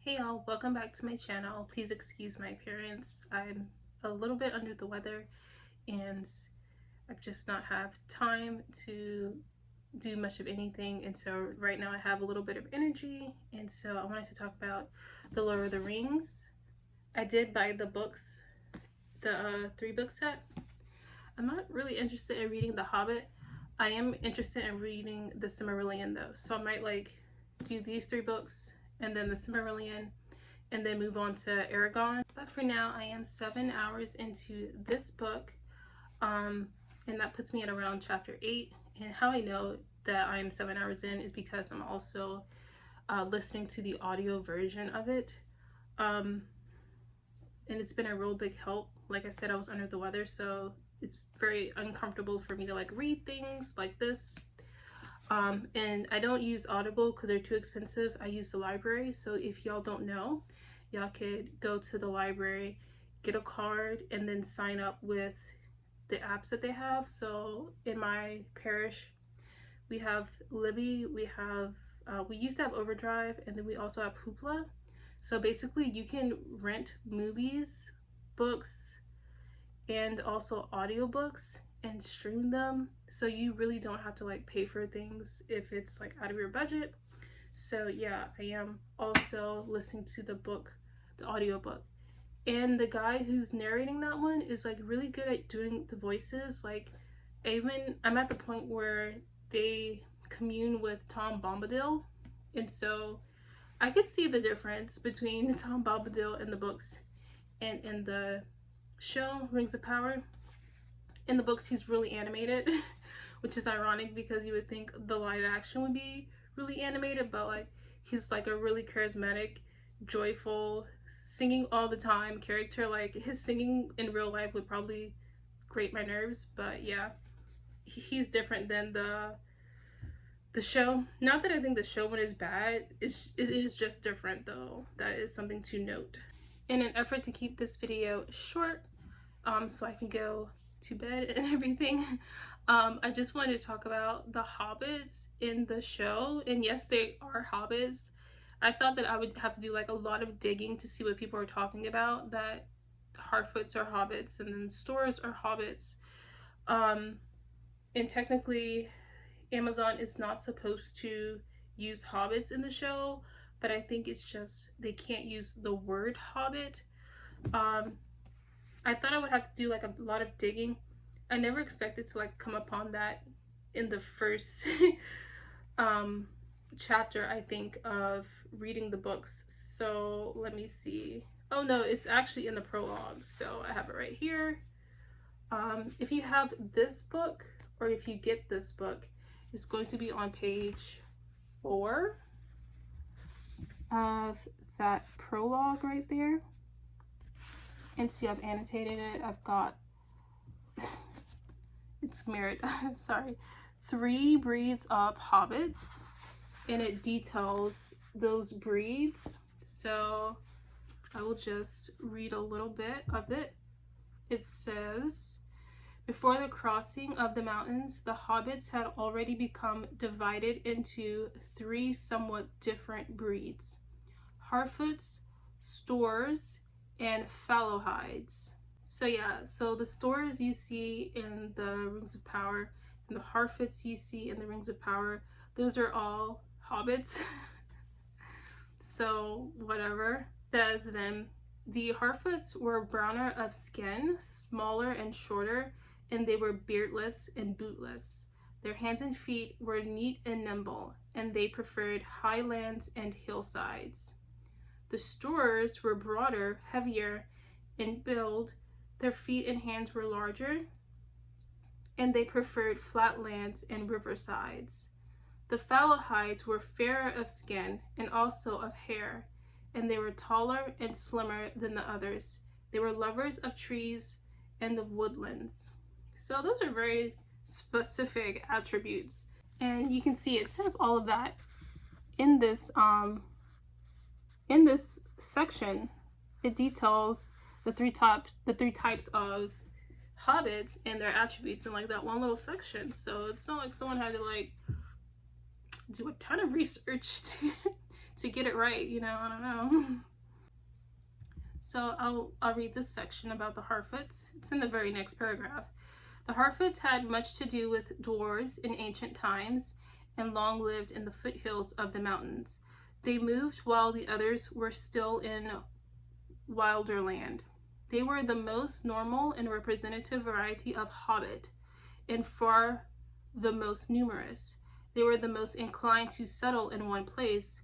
Hey y'all, welcome back to my channel. Please excuse my appearance. I'm a little bit under the weather and I've just not have time to do much of anything, and so right now I have a little bit of energy, and so I wanted to talk about The Lord of the Rings. I did buy the books, the 3-book set. I'm not really interested in reading The Hobbit. I am interested in reading the Silmarillion though, so I might like do these 3 books and then the Silmarillion and then move on to Aragon. But for now, I am 7 hours into this book, and that puts me at around chapter 8. And how I know that I'm 7 hours in is because I'm also listening to the audio version of it. And it's been a real big help. Like I said, I was under the weather, so it's very uncomfortable for me to like read things like this. And I don't use Audible because they're too expensive. I use the library. So if y'all don't know, y'all could go to the library, get a card, and then sign up with the apps that they have. So in my parish, we have Libby, we used to have Overdrive, and then we also have Hoopla. So basically you can rent movies, books, and also audiobooks and stream them, so you really don't have to like pay for things if it's like out of your budget. So yeah, I am also listening to the audiobook, and the guy who's narrating that one is like really good at doing the voices. Like I'm at the point where they commune with Tom Bombadil, and so I could see the difference between Tom Bombadil in the books and in the show Rings of Power. In the books he's really animated, which is ironic because you would think the live action would be really animated, but like he's like a really charismatic, joyful, singing all the time character. Like his singing in real life would probably grate my nerves, but yeah, he's different than the show. Not that I think the show one is bad, it is just different though. That is something to note. In an effort to keep this video short, so I can go to bed and everything, I just wanted to talk about the hobbits in the show. And yes, they are hobbits. I thought that I would have to do like a lot of digging to see what people are talking about, that Harfoots are hobbits and then Stores are hobbits. And technically Amazon is not supposed to use hobbits in the show, but I think it's just they can't use the word hobbit. I thought I would have to do like a lot of digging. I never expected to like come upon that in the first chapter, I think, of reading the books. So let me see. Oh no, it's actually in the prologue. So I have it right here. If you have this book, or if you get this book, it's going to be on page 4 of that prologue right there. And see, I've annotated it. I've got, it's mirrored, sorry, 3 breeds of hobbits, and it details those breeds. So I will just read a little bit of it. It says, before the crossing of the mountains, the hobbits had already become divided into 3 somewhat different breeds: Harfoots, Stores, and Fallowhides. So yeah, so the Stores you see in the Rings of Power and the Harfoots you see in the Rings of Power, those are all hobbits. So whatever. Says then, the Harfoots were browner of skin, smaller and shorter, and they were beardless and bootless. Their hands and feet were neat and nimble, and they preferred highlands and hillsides. The Stores were broader, heavier in build, their feet and hands were larger, and they preferred flat lands and riversides. The Fallowhides were fairer of skin and also of hair, and they were taller and slimmer than the others. They were lovers of trees and of woodlands. So those are very specific attributes, and you can see it says all of that in this section. It details the three types of hobbits and their attributes in like that one little section. So it's not like someone had to like do a ton of research to get it right, you know, I don't know. So I'll read this section about the Harfoots. It's in the very next paragraph. The Harfoots had much to do with dwarves in ancient times and long lived in the foothills of the mountains. They moved while the others were still in wilder land. They were the most normal and representative variety of hobbit, and far the most numerous. They were the most inclined to settle in one place,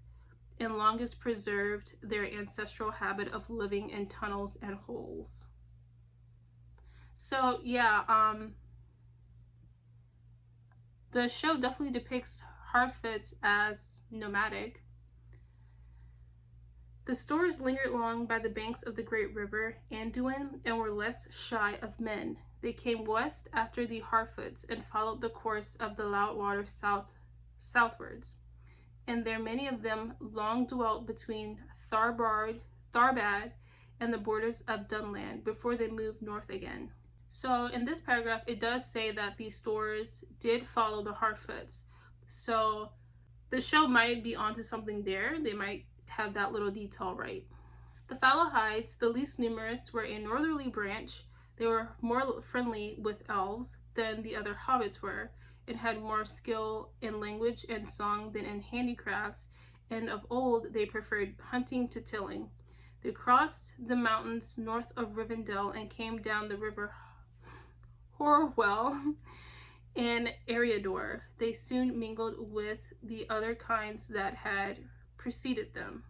and longest preserved their ancestral habit of living in tunnels and holes. So yeah, the show definitely depicts Harfoots as nomadic. The Stores lingered long by the banks of the great river Anduin and were less shy of men. They came west after the Harfoots and followed the course of the Loudwater southwards. And there many of them long dwelt between Tharbad and the borders of Dunland before they moved north again. So in this paragraph, it does say that these Stores did follow the Harfoots. So the show might be onto something there. They might have that little detail right. The Fallowhides, the least numerous, were a northerly branch. They were more friendly with elves than the other hobbits were, and had more skill in language and song than in handicrafts, and of old they preferred hunting to tilling. They crossed the mountains north of Rivendell and came down the river Horwell and Eriador. They soon mingled with the other kinds that had preceded them.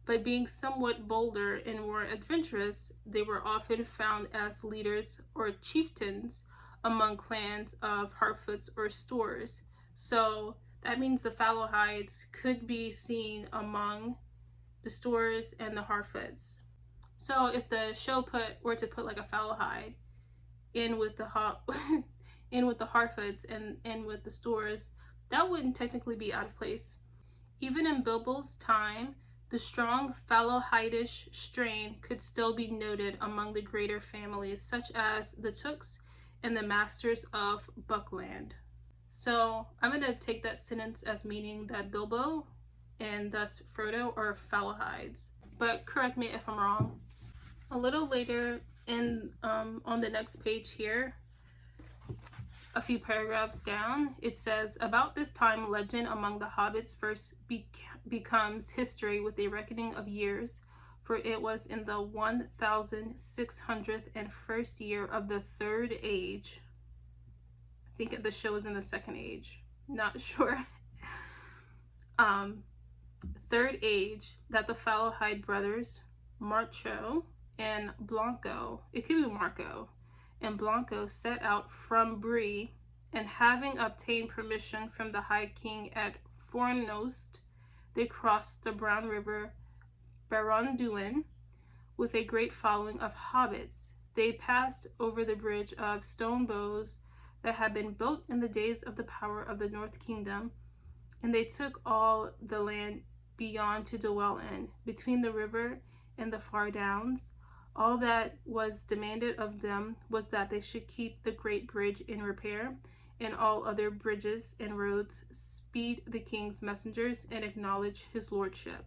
But being somewhat bolder and more adventurous, they were often found as leaders or chieftains among clans of Harfoots or Stores. So that means the Fallowhides could be seen among the Stores and the Harfoots. So if the show were to put like a Fallowhide in with the Harfoots and in with the Stores, that wouldn't technically be out of place. Even in Bilbo's time, the strong Fallowhidish strain could still be noted among the greater families, such as the Tooks and the Masters of Buckland. So I'm going to take that sentence as meaning that Bilbo and thus Frodo are Fallowhides, but correct me if I'm wrong. A little later in on the next page here, a few paragraphs down, it says, about this time legend among the hobbits first becomes history with a reckoning of years, for it was in the 1601st year of the Third Age. I think the show is in the Second Age, not sure. Third Age, that the Fallowhide brothers, Marcho and Blanco, it could be Marco, and Blanco set out from Bree, and having obtained permission from the High King at Fornost, they crossed the Brown River Baronduin with a great following of hobbits. They passed over the bridge of stone bows that had been built in the days of the power of the North Kingdom, and they took all the land beyond to dwell in, between the river and the far downs. All that was demanded of them was that they should keep the great bridge in repair, and all other bridges and roads, speed the king's messengers, and acknowledge his lordship.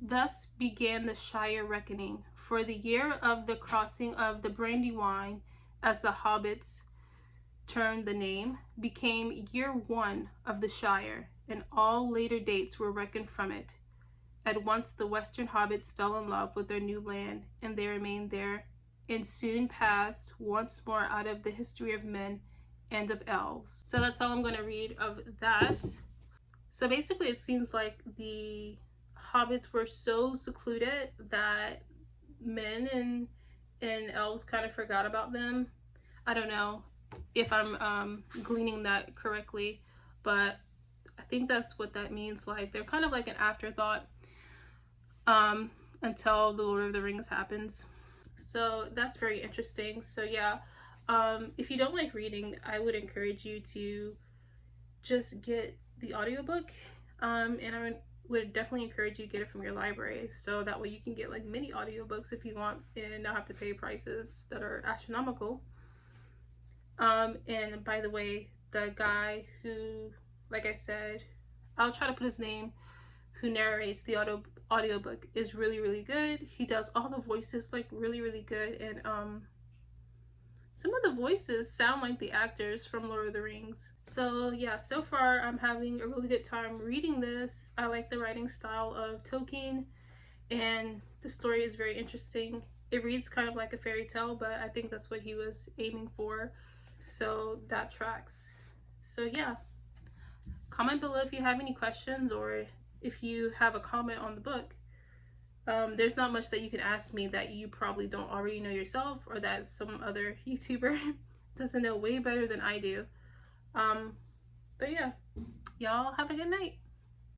Thus began the Shire reckoning, for the year of the crossing of the Brandywine, as the hobbits turned the name, became year 1 of the Shire, and all later dates were reckoned from it. At once the western hobbits fell in love with their new land, and they remained there, and soon passed once more out of the history of men and of elves. So that's all I'm going to read of that. So basically it seems like the hobbits were so secluded that men and elves kind of forgot about them. I don't know if I'm gleaning that correctly, but I think that's what that means. Like they're kind of like an afterthought until the Lord of the Rings happens. So that's very interesting. So yeah, if you don't like reading, I would encourage you to just get the audiobook, and I would definitely encourage you to get it from your library, so that way you can get like mini audiobooks if you want and not have to pay prices that are astronomical. And by the way, the guy who, like I said, I'll try to put his name, who narrates the audiobook is really, really good. He does all the voices like really, really good, and some of the voices sound like the actors from Lord of the Rings. So yeah, so far I'm having a really good time reading this. I like the writing style of Tolkien, and the story is very interesting. It reads kind of like a fairy tale, but I think that's what he was aiming for, so that tracks. So yeah, comment below if you have any questions, or if you have a comment on the book. There's not much that you can ask me that you probably don't already know yourself, or that some other YouTuber doesn't know way better than I do. But yeah, y'all have a good night.